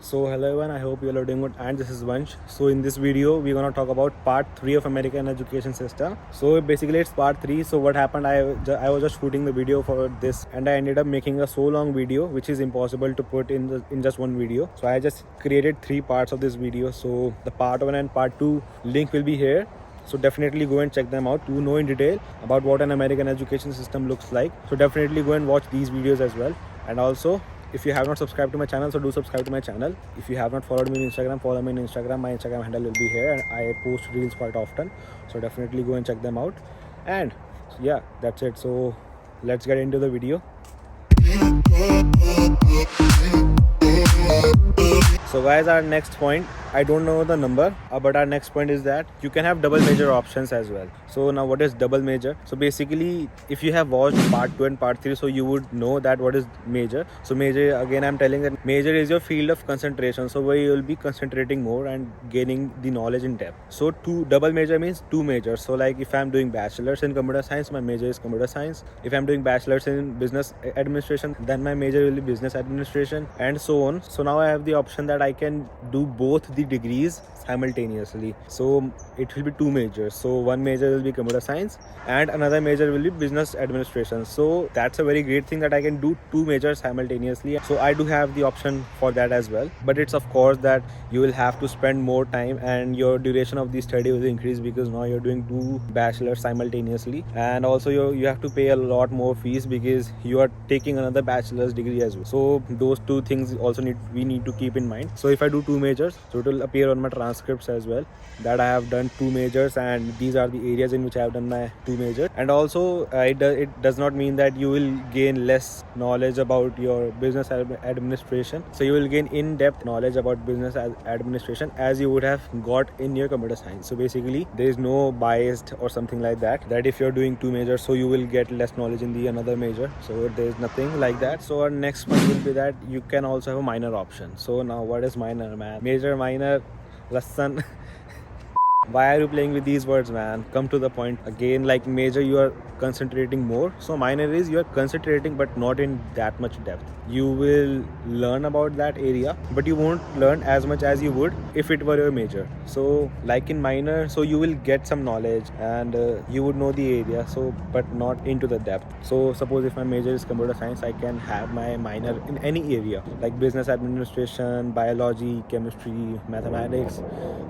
So hello everyone, I hope you all are doing good, and this is Vansh. So in this video we're gonna talk about part 3 of American education system. So basically it's part 3. So what happened, I was just shooting the video for this and I ended up making a so long video which is impossible to put in just one video. So I just created 3 parts of this video. So the part 1 and part 2 link will be here. So definitely go and check them out to know in detail about what an American education system looks like. So definitely go and watch these videos as well. And also, if you have not subscribed to my channel, so do subscribe to my channel. If you have not followed me on Instagram, follow me on Instagram. My Instagram handle will be here and I post reels quite often. So definitely go and check them out. And yeah, that's it. So let's get into the video. So guys, our next point, I don't know the number, but our next point is that you can have double major options as well. So now what is double major? So basically, if you have watched part 2 and part 3, so you would know that what is major. So major, again I'm telling that major is your field of concentration, so where you will be concentrating more and gaining the knowledge in depth. So double major means 2 majors. So like if I'm doing bachelor's in computer science, my major is computer science. If I'm doing bachelor's in business administration, then my major will be business administration, and so on. So now I have the option that I can do both the degrees simultaneously. So it will be 2 majors. So one major will be computer science and another major will be business administration. So that's a very great thing that I can do 2 majors simultaneously. So I do have the option for that as well, but it's of course that you will have to spend more time and your duration of the study will increase because now you're doing 2 bachelors simultaneously, and also you have to pay a lot more fees because you are taking another bachelor's degree as well. So those 2 things also we need to keep in mind. So if I do 2 majors, so it will appear on my transcripts as well that I have done 2 majors and these are the areas in which I have done my 2 majors. And also it does not mean that you will gain less knowledge about your business administration. So you will gain in-depth knowledge about business administration as you would have got in your computer science. So basically there is no biased or something like that if you're doing 2 majors so you will get less knowledge in the another major. So there is nothing like that. So our next one will be that you can also have a minor option. So now what is minor, man? Major, minor, lesson. Why are you playing with these words, man? Come to the point. Again, like major you are concentrating more, so minor is you are concentrating but not in that much depth. You will learn about that area but you won't learn as much as you would if it were your major. So like in minor, so you will get some knowledge and you would know the area, so but not into the depth. So suppose if my major is computer science, I can have my minor in any area like business administration, biology, chemistry, mathematics,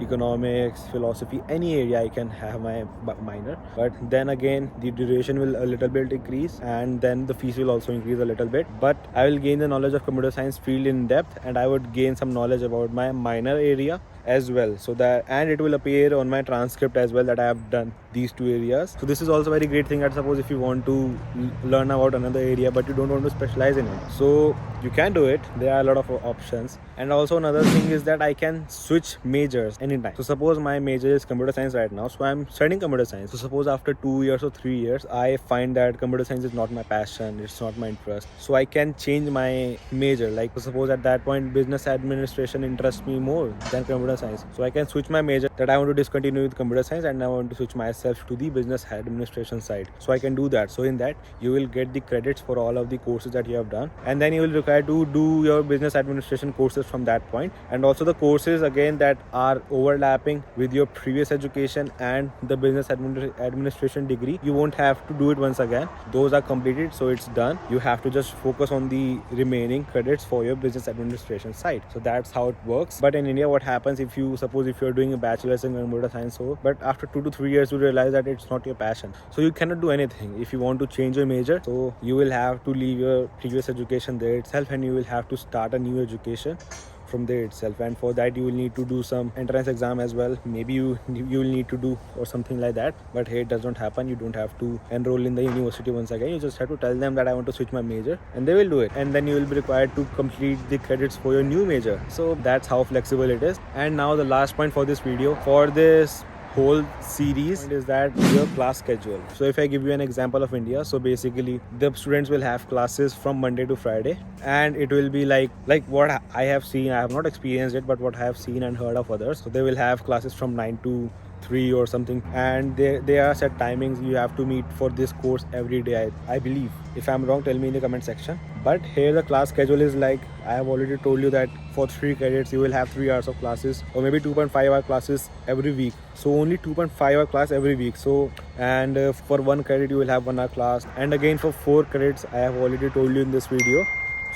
economics, philosophy, any area I can have my minor. But then again the duration will a little bit increase and then the fees will also increase a little bit, but I will gain the knowledge of computer science field in depth and I would gain some knowledge about my minor area as well. So that, and it will appear on my transcript as well that I have done these 2 areas. So this is also a very great thing that suppose if you want to learn about another area but you don't want to specialize in it, so you can do it. There are a lot of options. And also another thing is that I can switch majors anytime. So suppose my major is computer science right now, so I'm studying computer science. So suppose after 2 years or 3 years I find that computer science is not my passion, it's not my interest, so I can change my major. Like suppose at that point business administration interests me more than computer science, so I can switch my major, that I want to discontinue with computer science and I want to switch myself to the business administration side. So I can do that. So in that you will get the credits for all of the courses that you have done, and then you will require to do your business administration courses from that point. And also the courses again that are overlapping with your previous education and the business administration degree, you won't have to do it once again. Those are completed, so it's done. You have to just focus on the remaining credits for your business administration side. So that's how it works. But in India, what happens if you suppose if you're doing a bachelor's in computer science, so but after 2 to 3 years you realize that it's not your passion, so you cannot do anything. If you want to change your major, so you will have to leave your previous education there itself and you will have to start a new education from there itself, and for that you will need to do some entrance exam as well. Maybe you will need to do or something like that, but here it does not happen. You don't have to enroll in the university once again. You just have to tell them that I want to switch my major and they will do it, and then you will be required to complete the credits for your new major. So that's how flexible it is. And now the last point for this video, for this whole series, is that your class schedule. So if I give you an example of India, so basically the students will have classes from Monday to Friday, and it will be like what I have seen. I have not experienced it, but what I have seen and heard of others. So they will have classes from 9 to 3 or something, and there are set timings you have to meet for this course every day. I believe. If I'm wrong, tell me in the comment section. But here the class schedule is like I have already told you that for 3 credits you will have 3 hours of classes, or maybe 2.5 hour classes every week. So only 2.5 hour class every week. So and for 1 credit you will have 1 hour class, and again for 4 credits I have already told you in this video.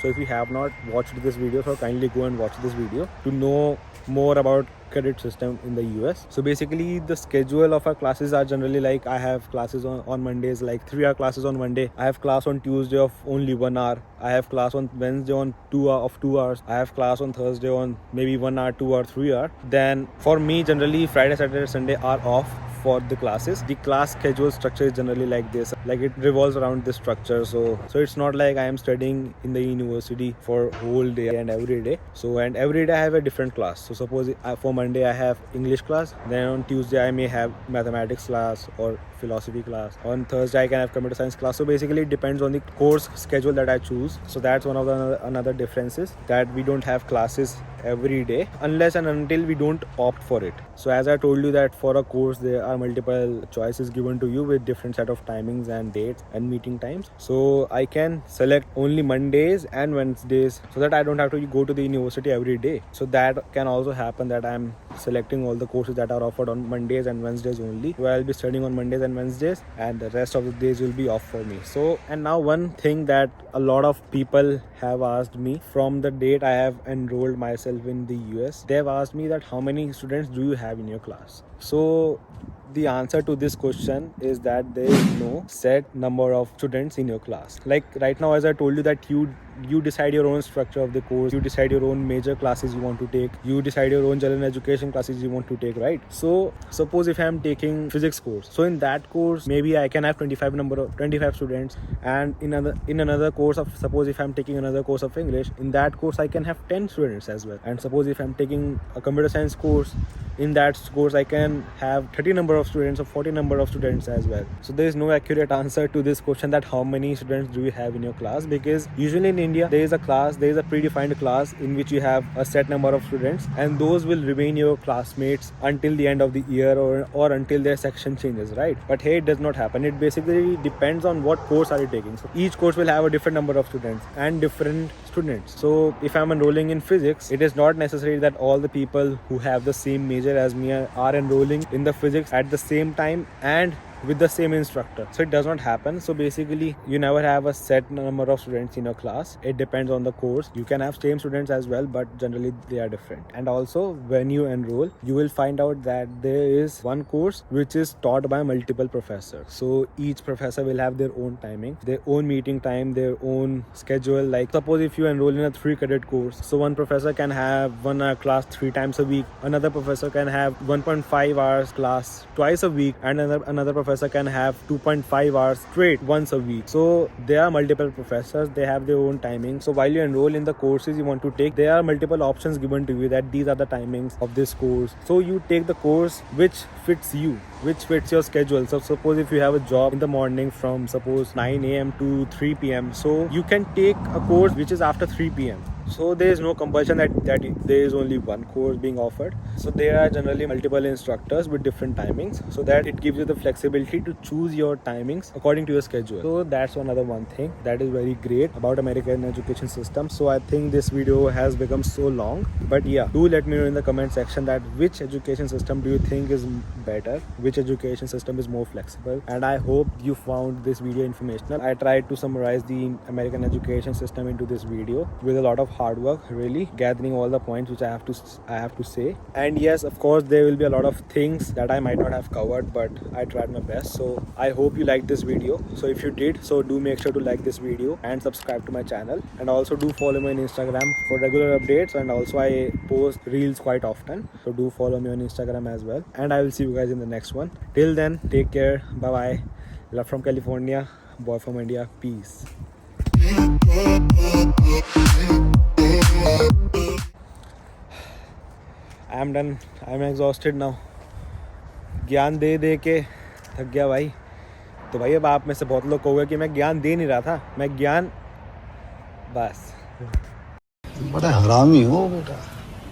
So if you have not watched this video, so kindly go and watch this video to know more about credit system in the US. So basically the schedule of our classes are generally like I have classes on Mondays, like 3 hour classes on Monday. I have class on Tuesday of only 1 hour. I have class on Wednesday on 2 hours. I have class on Thursday on maybe 1 hour, 2 or 3 hour. Then for me generally Friday, Saturday, Sunday are off for the classes. The class schedule structure is generally like this, like it revolves around this structure. So it's not like I am studying in the university for whole day and every day. So and every day I have a different class. So suppose for Monday I have English class, then on Tuesday I may have mathematics class or philosophy class. On Thursday I can have computer science class. So basically it depends on the course schedule that I choose. So that's one of the another differences, that we don't have classes every day unless and until we don't opt for it. So as I told you that for a course there are multiple choices given to you with different set of timings and dates and meeting times. So I can select only Mondays and Wednesdays so that I don't have to go to the university every day. So that can also happen that I'm selecting all the courses that are offered on Mondays and Wednesdays only. So I'll be studying on Mondays and Wednesdays, and the rest of the days will be off for me. So and now one thing that a lot of people have asked me from the date I have enrolled myself in the US, they've asked me that how many students do you have in your class? So the answer to this question is that there is no set number of students in your class. Like right now, as I told you, that you decide your own structure of the course, you decide your own major classes you want to take, you decide your own general education classes you want to take, right? So suppose if I am taking physics course, so in that course maybe I can have 25 students, and in another course of, suppose if I'm taking another course of English, in that course I can have 10 students as well. And suppose if I'm taking a computer science course, in that course I can have 30 number of students or 40 number of students as well. So there is no accurate answer to this question that how many students do you have in your class, because usually in India there is a predefined class in which you have a set number of students, and those will remain your classmates until the end of the year or until their section changes, right? But here it does not happen. It basically depends on what course are you taking. So each course will have a different number of students and different students. So if I'm enrolling in physics, it is not necessary that all the people who have the same major as me are enrolling in the physics at the same time and with the same instructor. So it does not happen. So basically you never have a set number of students in your class. It depends on the course. You can have same students as well, but generally they are different. And also when you enroll, you will find out that there is one course which is taught by multiple professors. So each professor will have their own timing, their own meeting time, their own schedule. Like suppose if you enroll in a 3 credit course, so one professor can have 1 hour class 3 times a week, another professor can have 1.5 hours class twice a week, and another professor can have 2.5 hours straight once a week. So there are multiple professors, they have their own timing. So while you enroll in the courses you want to take, there are multiple options given to you that these are the timings of this course. So you take the course which fits you, which fits your schedule. So suppose if you have a job in the morning from suppose 9 a.m. to 3 p.m. so you can take a course which is after 3 p.m. So there is no compulsion that there is only one course being offered. So there are generally multiple instructors with different timings, so that it gives you the flexibility to choose your timings according to your schedule. So that's another one thing that is very great about American education system. So I think this video has become so long, but yeah, do let me know in the comment section that which education system do you think is better, which education system is more flexible. And I hope you found this video informational. I tried to summarize the American education system into this video with a lot of hard work, really gathering all the points which I have to say. And yes, of course there will be a lot of things that I might not have covered, but I tried my best. So I hope you liked this video. So if you did, so do make sure to like this video and subscribe to my channel, and also do follow me on Instagram for regular updates. And also I post reels quite often, so do follow me on Instagram as well. And I will see you guys in the next one. Till then, take care, bye bye. Love from California, boy from India. Peace. I am done. I am exhausted now. ज्ञान दे दे के थक गया भाई. तो भाई अब आप में से बहुत लोग कहोगे कि मैं ज्ञान दे नहीं रहा था, मैं ज्ञान बस. बड़ा हरामी हो बेटा.